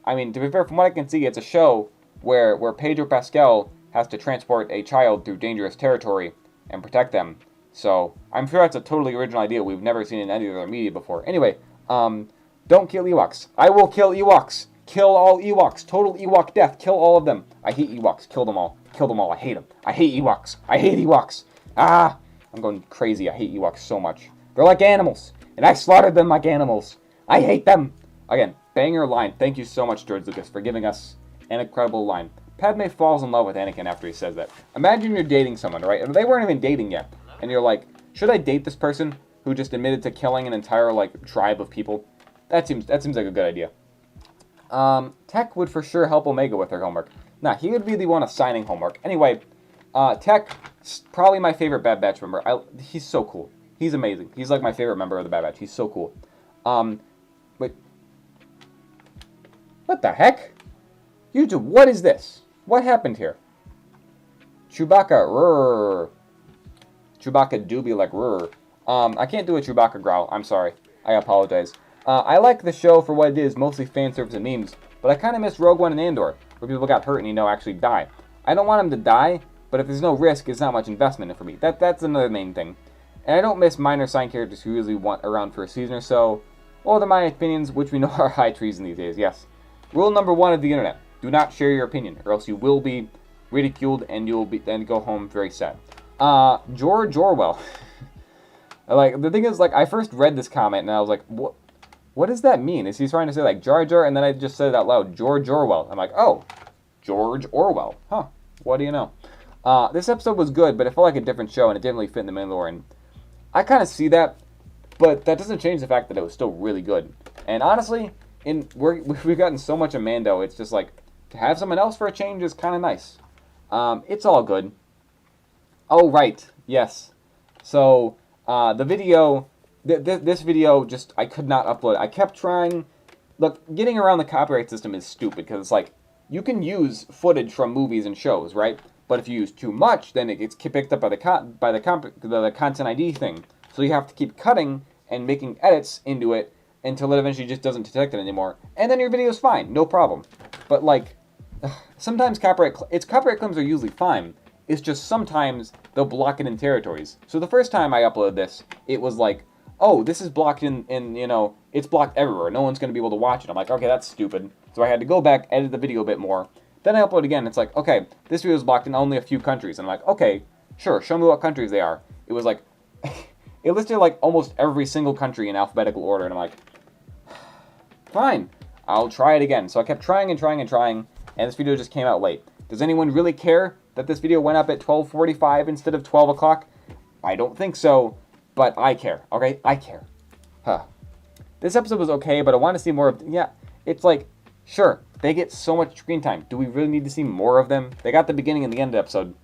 I mean, to be fair, from what I can see, it's a show where Pedro Pascal has to transport a child through dangerous territory and protect them. So, I'm sure that's a totally original idea we've never seen in any other media before. Anyway, don't kill Ewoks. I will kill Ewoks. Kill all Ewoks. Total Ewok death. Kill all of them. I hate Ewoks. Kill them all. Kill them all. I hate them. I hate Ewoks. I hate Ewoks. Ah! I'm going crazy. I hate Ewoks so much. They're like animals, and I slaughtered them like animals. I hate them. Again, banger line. Thank you so much, George Lucas, for giving us an incredible line. Padme falls in love with Anakin after he says that. Imagine you're dating someone, right? And they weren't even dating yet. And you're like, should I date this person who just admitted to killing an entire, like, tribe of people? That seems like a good idea. Tech would for sure help Omega with her homework. Nah, he would be the one assigning homework. Anyway, Tech, probably my favorite Bad Batch member. He's so cool. He's amazing. He's like my favorite member of the Bad Batch. He's so cool. Wait. What the heck? YouTube, what is this? What happened here? Chewbacca, rrr. Chewbacca do be like, rrr. I can't do a Chewbacca growl. I'm sorry. I apologize. I like the show for what it is, mostly fan service and memes, but I kind of miss Rogue One and Andor, where people got hurt and, actually die. I don't want them to die, but if there's no risk, it's not much investment for me. That's another main thing. And I don't miss minor side characters who usually want around for a season or so. Well, they're my opinions, which we know are high treason these days, yes. Rule number 1 of the internet. Do not share your opinion, or else you will be ridiculed and you'll then go home very sad. George Orwell. Like, the thing is, like, I first read this comment and I was like, what does that mean? Is he trying to say, like, Jar Jar? And then I just said it out loud, George Orwell. I'm like, oh, George Orwell. Huh, what do you know? This episode was good, but it felt like a different show and it didn't really fit in the Mandalorian. I kind of see that, but that doesn't change the fact that it was still really good. And honestly, we've gotten so much of Mando, it's just like, to have someone else for a change is kind of nice. It's all good. Oh, right, yes. So, the video, this video just, I could not upload. I kept trying. Look, getting around the copyright system is stupid, because it's like, you can use footage from movies and shows, right? But if you use too much, then it gets picked up by the content ID thing. So you have to keep cutting and making edits into it until it eventually just doesn't detect it anymore. And then your video's fine, no problem. But like, sometimes copyright claims are usually fine. It's just sometimes they'll block it in territories. So the first time I uploaded this, it was like, oh, this is blocked in you know, it's blocked everywhere. No one's going to be able to watch it. I'm like, okay, that's stupid. So I had to go back, edit the video a bit more. Then I upload again. It's like, okay, this video is blocked in only a few countries. And I'm like, okay, sure, show me what countries they are. It was like, it listed like almost every single country in alphabetical order. And I'm like, fine, I'll try it again. So I kept trying and trying and trying. And this video just came out late. Does anyone really care that this video went up at 12:45 instead of 12 o'clock? I don't think so, but I care, okay? I care. Huh. This episode was okay, but I want to see more of... Yeah, it's like, sure, they get so much screen time. Do we really need to see more of them? They got the beginning and the end of the episode.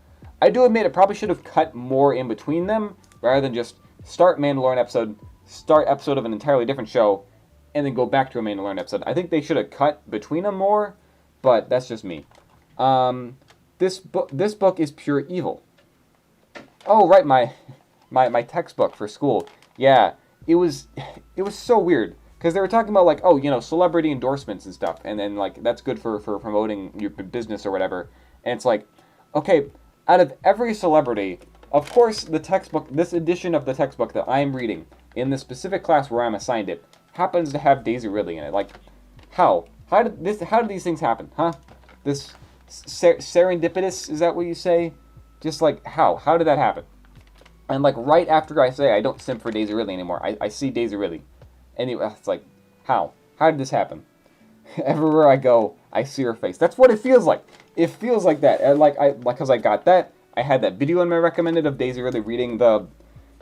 I do admit it probably should have cut more in between them, rather than just start Mandalorian episode, start episode of an entirely different show, and then go back to a Mandalorian episode. I think they should have cut between them more, but that's just me. This book is pure evil. Oh, right, my textbook for school. Yeah, it was so weird because they were talking about like, oh, you know, celebrity endorsements and stuff, and then like that's good for promoting your business or whatever. And it's like, okay, out of every celebrity, of course, the textbook, this edition of the textbook that I'm reading in the specific class where I'm assigned it, happens to have Daisy Ridley in it. Like, how did these things happen, huh? This serendipitous, is that what you say? Just like, how did that happen? And like right after I say I don't simp for Daisy Ridley anymore, I see Daisy Ridley. Anyway, it's like, how did this happen? Everywhere I go, I see her face. That's what it feels like. It feels like that. And because I got that, I had that video in my recommended of Daisy Ridley reading the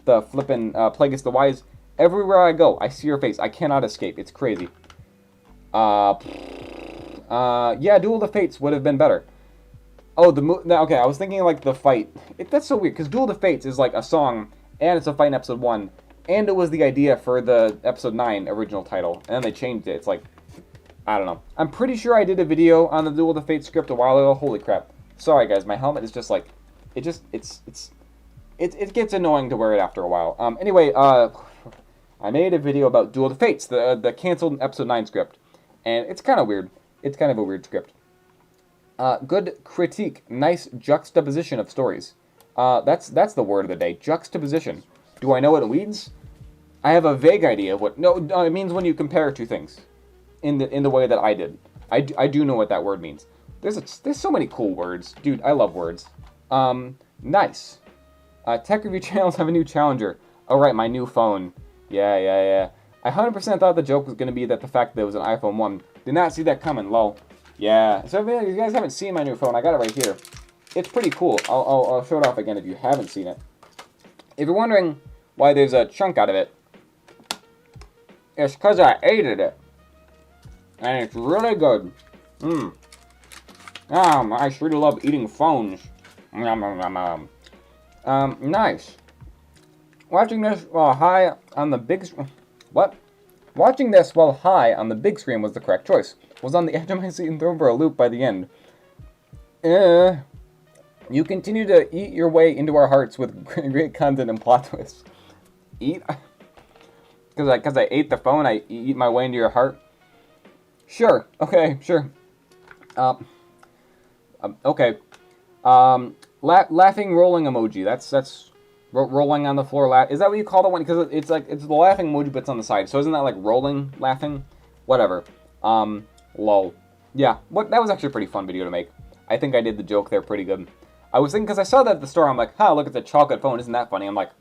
flippin' Plagueis the Wise. Everywhere I go, I see her face. I cannot escape. It's crazy. Yeah, Duel of the Fates would have been better. Oh, okay, I was thinking like the fight. That's so weird, because Duel of the Fates is like a song, and it's a fight in episode 1, and it was the idea for the episode 9 original title, and then they changed it. It's like, I don't know. I'm pretty sure I did a video on the Duel of the Fates script a while ago. Holy crap. Sorry guys, my helmet is just like, it gets annoying to wear it after a while. Anyway, I made a video about Duel of the Fates, the canceled episode 9 script, and it's kind of weird. It's kind of a weird script. Good critique. Nice juxtaposition of stories. That's the word of the day. Juxtaposition. Do I know what it means? I have a vague idea of what... No, it means when you compare two things. In the way that I did. I do know what that word means. There's so many cool words. Dude, I love words. Nice. Tech review channels have a new challenger. Oh, right, my new phone. Yeah. I 100% thought the joke was going to be that the fact that it was an iPhone 1. Did not see that coming, lol. Yeah, so if you guys haven't seen my new phone, I got it right here. It's pretty cool. I'll show it off again if you haven't seen it. If you're wondering why there's a chunk out of it, it's because I ate it. And it's really good. I sure do love eating phones. Nice. Watching this while high on the big... What? Watching this while high on the big screen was the correct choice. Was on the edge of my seat and thrown for a loop by the end. You continue to eat your way into our hearts with great content and plot twists. Eat? Because I ate the phone, I eat my way into your heart? Sure. Okay, sure. Okay. Laughing rolling emoji. That's rolling on the floor. Is that what you call the one? Because it's the laughing emoji, but it's on the side. So isn't that like rolling laughing? Whatever. Lol. Yeah, that was actually a pretty fun video to make. I think I did the joke there pretty good. I was thinking, because I saw that at the store, I'm like, look at the chocolate phone, isn't that funny? I'm like,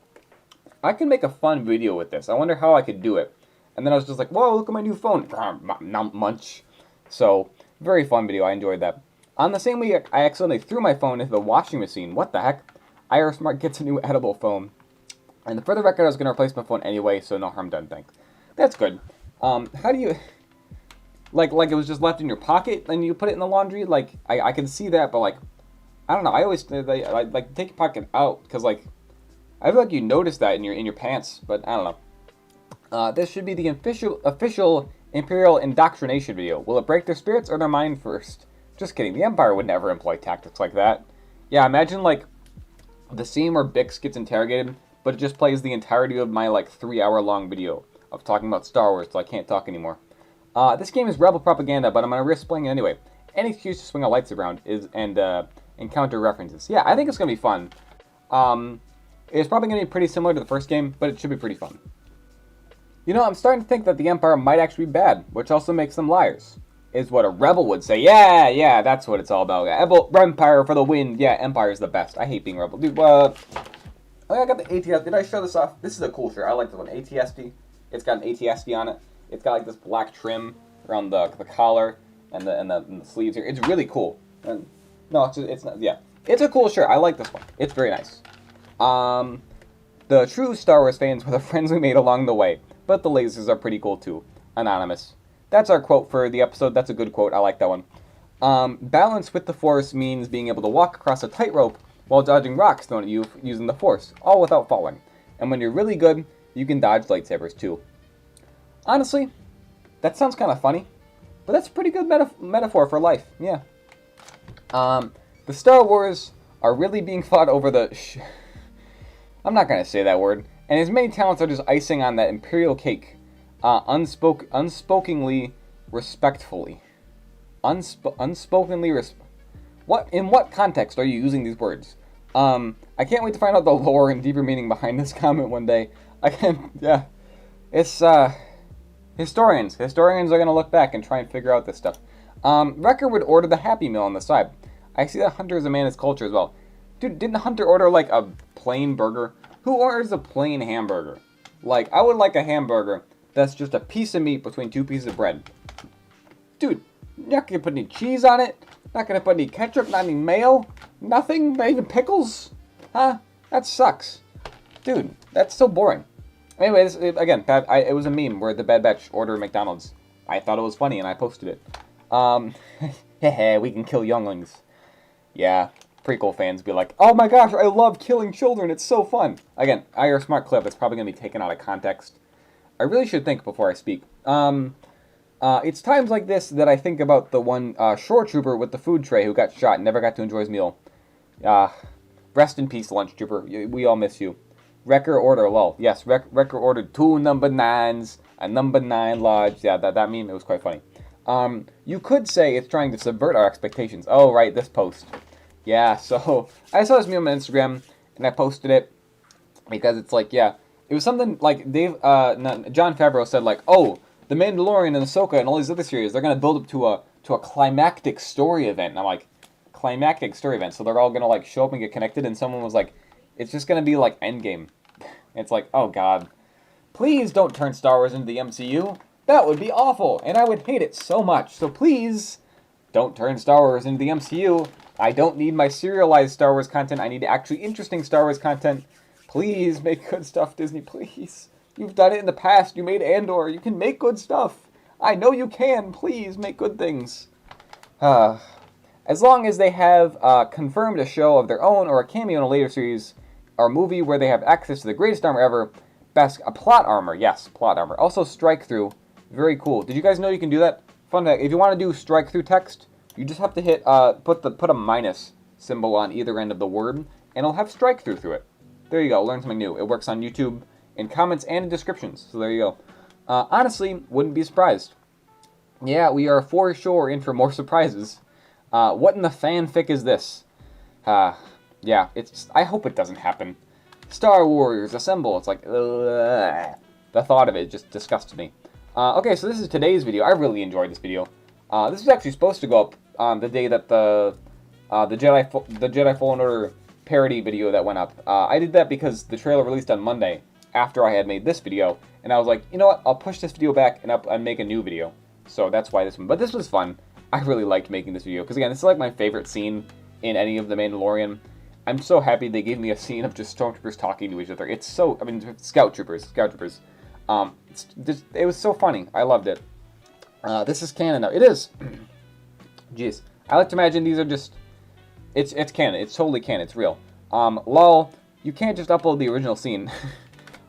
I can make a fun video with this. I wonder how I could do it. And then I was just like, whoa, look at my new phone. Munch. So, very fun video, I enjoyed that. On the same week, I accidentally threw my phone into the washing machine. What the heck? IARESMART gets a new edible phone. And for the record, I was going to replace my phone anyway, so no harm done, thanks. That's good. How do you... Like it was just left in your pocket and you put it in the laundry? Like, I can see that, but like, I don't know. I always like take your pocket out because like, I feel like you notice that in your pants, but I don't know. This should be the official Imperial indoctrination video. Will it break their spirits or their mind first? Just kidding. The Empire would never employ tactics like that. Yeah, imagine like the scene where Bix gets interrogated, but it just plays the entirety of my like 3-hour-long video of talking about Star Wars till I can't talk anymore. This game is rebel propaganda, but I'm going to risk playing it anyway. Any excuse to swing a lightsaber around and encounter references. Yeah, I think it's going to be fun. It's probably going to be pretty similar to the first game, but it should be pretty fun. You know, I'm starting to think that the Empire might actually be bad, which also makes them liars. Is what a rebel would say. Yeah, that's what it's all about. Empire for the win. Yeah, Empire's the best. I hate being rebel. Dude, I got the ATS. Did I show this off? This is a cool shirt. I like this one. ATSD. It's got an ATSD on it. It's got like this black trim around the collar and the sleeves here. It's really cool. And no, it's not. Yeah, it's a cool shirt. I like this one. It's very nice. The true Star Wars fans were the friends we made along the way, but the lasers are pretty cool too. Anonymous. That's our quote for the episode. That's a good quote. I like that one. Balance with the Force means being able to walk across a tightrope while dodging rocks thrown at you using the Force, all without falling. And when you're really good, you can dodge lightsabers too. Honestly, that sounds kind of funny, but that's a pretty good metaphor for life. Yeah. The Star Wars are really being fought over the... I'm not going to say that word. And his many talents are just icing on that imperial cake. Unspokenly respectfully. In what context are you using these words? I can't wait to find out the lore and deeper meaning behind this comment one day. Yeah. It's, historians. Historians are going to look back and try and figure out this stuff. Wrecker would order the Happy Meal on the side. I see that Hunter is a man of his culture as well. Dude, didn't Hunter order, like, a plain burger? Who orders a plain hamburger? Like, I would like a hamburger that's just a piece of meat between two pieces of bread. Dude, you're not going to put any cheese on it? Not going to put any ketchup, not any mayo? Nothing? Not even pickles? Huh? That sucks. Dude, that's so boring. Anyway, it was a meme where the Bad Batch ordered McDonald's. I thought it was funny and I posted it. Hehe, we can kill younglings. Yeah, prequel fans be like, oh my gosh, I love killing children, it's so fun. Again, IARESMART clip that's probably going to be taken out of context. I really should think before I speak. It's times like this that I think about the one shore trooper with the food tray who got shot and never got to enjoy his meal. Rest in peace, lunch trooper. We all miss you. Wrecker order, lol. Yes, Wrecker ordered 2 number 9s, a number 9 large. Yeah, that meme, it was quite funny. You could say it's trying to subvert our expectations. Oh, right, this post. Yeah, so I saw this meme on Instagram, and I posted it because it's like, yeah, it was something like John Favreau said, like, oh, The Mandalorian and Ahsoka and all these other series, they're going to build up to a climactic story event. And I'm like, climactic story event? So they're all going to, like, show up and get connected? And someone was like, it's just going to be like Endgame. It's like, oh, God. Please don't turn Star Wars into the MCU. That would be awful, and I would hate it so much. So please, don't turn Star Wars into the MCU. I don't need my serialized Star Wars content. I need actually interesting Star Wars content. Please make good stuff, Disney, please. You've done it in the past. You made Andor. You can make good stuff. I know you can. Please make good things. As long as they have confirmed a show of their own or a cameo in a later series or movie where they have access to the greatest armor ever. Plot armor. Yes, plot armor. Also, strike through. Very cool. Did you guys know you can do that? Fun fact, if you want to do strike through text, you just have to hit put a minus symbol on either end of the word, and it'll have strike through it. There you go. Learn something new. It works on YouTube in comments and in descriptions. So there you go. Honestly, wouldn't be surprised. Yeah, we are for sure in for more surprises. What in the fanfic is this? Yeah, I hope it doesn't happen. Star Warriors assemble. It's like, ugh. The thought of it just disgusts me. Okay, so this is today's video. I really enjoyed this video. This was actually supposed to go up the day that the Jedi Fallen Order parody video that went up. I did that because the trailer released on Monday after I had made this video, and I was like, you know what? I'll push this video back and make a new video. So that's why this one. But this was fun. I really liked making this video because again, this is like my favorite scene in any of The Mandalorian. I'm so happy they gave me a scene of just stormtroopers talking to each other. It's so, I mean, scout troopers. It was so funny. I loved it. This is canon now. It is. Jeez. I like to imagine these are just, it's canon. It's totally canon. It's real. Lol, you can't just upload the original scene.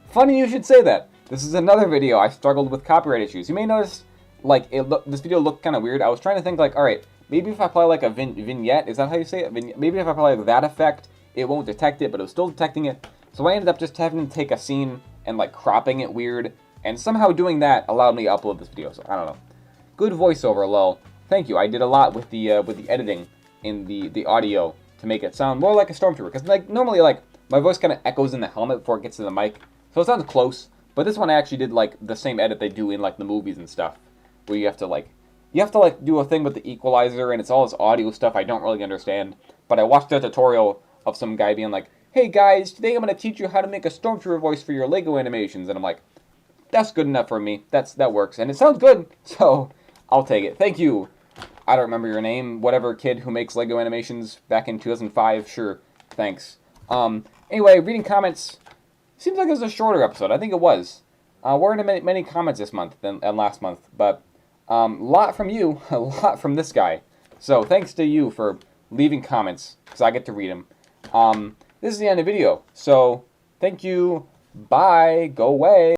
Funny you should say that. This is another video I struggled with copyright issues. You may notice, like, this video looked kind of weird. I was trying to think, like, alright, maybe if I apply, like, a vignette, is that how you say it? Maybe if I apply like, that effect, it won't detect it, but it was still detecting it. So I ended up just having to take a scene and, like, cropping it weird. And somehow doing that allowed me to upload this video, so I don't know. Good voiceover, lol. Thank you. I did a lot with the editing in the audio to make it sound more like a stormtrooper. Because, like, normally, like, my voice kind of echoes in the helmet before it gets to the mic. So it sounds close, But this one I actually did like the same edit they do in like the movies and stuff, where you have to like do a thing with the equalizer, and it's all this audio stuff I don't really understand. But I watched a tutorial of some guy being like, "Hey guys, today I'm going to teach you how to make a Stormtrooper voice for your Lego animations," and I'm like, that's good enough for me. That works, and it sounds good, so I'll take it. Thank you. I don't remember your name. Whatever kid who makes Lego animations back in 2005. Sure. Thanks. Anyway, reading comments. Seems like it was a shorter episode. I think it was. We're in many comments this month than last month, but a lot from you, a lot from this guy. So thanks to you for leaving comments, because I get to read them. This is the end of the video. So thank you. Bye. Go away.